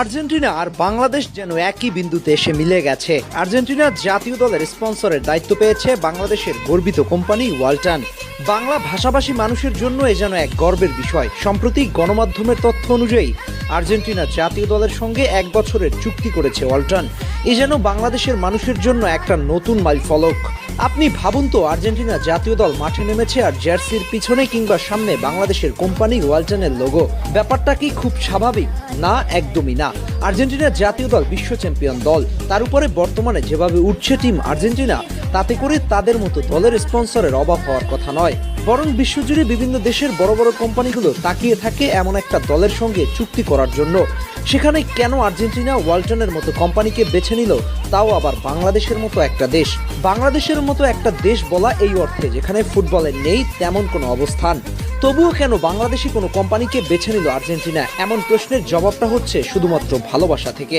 Argentina আর বাংলাদেশ যেন একই বিন্দুতে এসে মিলে গেছে। আর্জেন্টিনার জাতীয় দলের স্পন্সরের দায়িত্ব পেয়েছে বাংলাদেশের গর্বিত কোম্পানি ওয়ালটন। বাংলা ভাষাভাষী মানুষের জন্য এ যেন এক গর্বের বিষয়। সম্প্রতি গণমাধ্যমের তথ্য অনুযায়ী আর্জেন্টিনা জাতীয় দলের সঙ্গে 1 বছরের চুক্তি করেছে ওয়ালটন। এ যেন বাংলাদেশের মানুষের জন্য একটা নতুন মাইলফলক। আপনি ভাবুন তো, আর্জেন্টিনা জাতীয় দল মাঠে নেমেছে আর জার্সির পিছনে কিংবা সামনে বাংলাদেশের কোম্পানি ওয়ালটনের লোগো। ব্যাপারটা কি খুব স্বাভাবিক? না, একদমই না। আর্জেন্টিনার জাতীয় দল বিশ্ব চ্যাম্পিয়ন দল, তার উপরে বর্তমানে যেভাবে উঠছে টিম আর্জেন্টিনা, তাতে করে তাদের মতো দলের স্পন্সরের অভাব হওয়ার কথা নয়। বরং বিশ্বজুড়ে বিভিন্ন দেশের বড় বড় কোম্পানিগুলো তাকিয়ে থাকে এমন একটা দলের সঙ্গে চুক্তি করার জন্য। সেখানে কেন আর্জেন্টিনা ওয়ালটনের মতো কোম্পানিকে বেছে নিল, তাও আবার বাংলাদেশের মতো একটা দেশ? বাংলাদেশের মতো একটা দেশ বলা এই অর্থে যেখানে ফুটবলের নেই তেমন কোনো অবস্থান। তবুও কেন বাংলাদেশি কোনো কোম্পানিকে বেছে নিল আর্জেন্টিনা? এমন প্রশ্নের জবাবটা হচ্ছে শুধুমাত্র ভালোবাসা থেকে।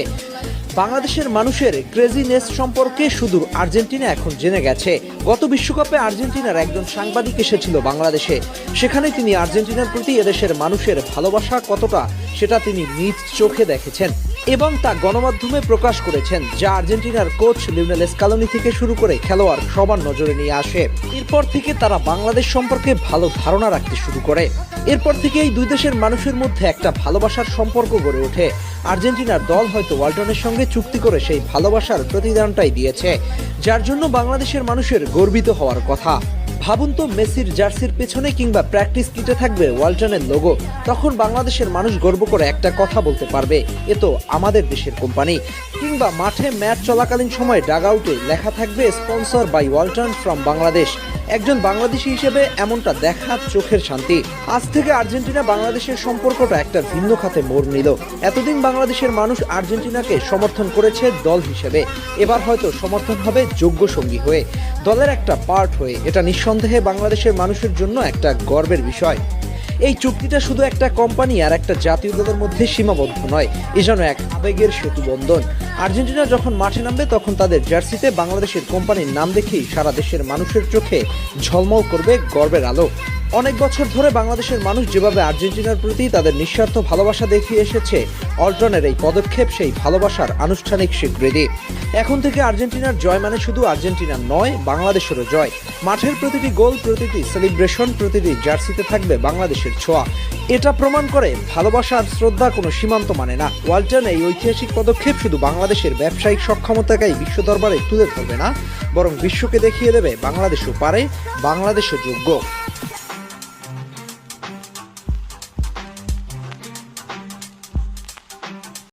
বাংলাদেশের মানুষের ক্রেজিনেস সম্পর্কে শুধু আর্জেন্টিনা এখন জেনে গেছে। গত বিশ্বকাপে আর্জেন্টিনার একজন সাংবাদিক এসেছিল বাংলাদেশে। সেখানে তিনি আর্জেন্টিনার প্রতি এদেশের মানুষের ভালোবাসা কতটা সেটা তিনি নিজ চোখে দেখেছেন এবং তা গণমাধ্যমে প্রকাশ করেছেন, যা আর্জেন্টিনার কোচ লিওনেল স্কালোনি থেকে শুরু করে খেলোয়াড় সবার নজরে নিয়ে আসে। এরপর থেকে তারা বাংলাদেশ সম্পর্কে ভালো ধারণা রাখতে শুরু করে। এরপর থেকে এই দুই দেশের মানুষের মধ্যে একটা ভালোবাসার সম্পর্ক গড়ে ওঠে। আর্জেন্টিনার দল হয়তো ওয়ালটনের সঙ্গে চুক্তি করে সেই ভালোবাসার প্রতিদানটাই দিয়েছে, যার জন্য বাংলাদেশের মানুষের গর্বিত হওয়ার কথা। ভাবুন তো, মেসির জার্সির পেছনে কিংবা প্র্যাকটিস কিটে থাকবে ওয়ালটনের লোগো। তখন বাংলাদেশের মানুষ গর্ব করে একটা কথা বলতে পারবে, এ তো আমাদের দেশের কোম্পানি। কিংবা মাঠে ম্যাচ চলাকালীন সময় ডাগআউটে লেখা থাকবে sponsor by Walton from Bangladesh. একজন বাংলাদেশি হিসেবে এমনটা দেখা চোখের শান্তি। আজ থেকে আর্জেন্টিনা বাংলাদেশের সম্পর্কটা একটা ভিন্ন খাতে মোড় নিল। এতদিন বাংলাদেশের মানুষ আর্জেন্টিনাকে সমর্থন করেছে দল হিসেবে, এবার হয়তো সমর্থন হবে যোগ্য সঙ্গী হয়ে, দলের একটা পার্ট হয়ে। এটা নিঃসন্দেহে বাংলাদেশের মানুষের জন্য একটা গর্বের বিষয়। এই চুক্তিটা শুধু একটা কোম্পানি আর একটা জাতীয় দলের মধ্যে সীমাবদ্ধ নয়, এ যেন এক আবেগের সেতুবন্ধন। আর্জেন্টিনা যখন মাঠে নামবে তখন তাদের জার্সিতে বাংলাদেশের কোম্পানির নাম দেখেই সারা দেশের মানুষের চোখে ঝলমল করবে গর্বের আলো। অনেক বছর ধরে বাংলাদেশের মানুষ যেভাবে আর্জেন্টিনার প্রতি তাদের নিঃস্বার্থ ভালোবাসা দেখিয়ে এসেছে, ওয়ালটনের এই পদক্ষেপ সেই ভালোবাসার আনুষ্ঠানিক স্বীকৃতি। এখন থেকে আর্জেন্টিনার জয় মানে শুধু আর্জেন্টিনার নয়, বাংলাদেশেরও জয়। মাঠের প্রতিটি গোল, প্রতিটি সেলিব্রেশন, প্রতিটি জার্সিতে থাকবে বাংলাদেশের ছোঁয়া। এটা প্রমাণ করে ভালোবাসা আর শ্রদ্ধা কোনো সীমান্ত মানে না। ওয়ালটন এই ঐতিহাসিক পদক্ষেপ শুধু বাংলাদেশের ব্যবসায়িক সক্ষমতাকেই বিশ্ব দরবারে তুলে ধরবে না, বরং বিশ্বকে দেখিয়ে দেবে বাংলাদেশও পারে, বাংলাদেশও যোগ্য।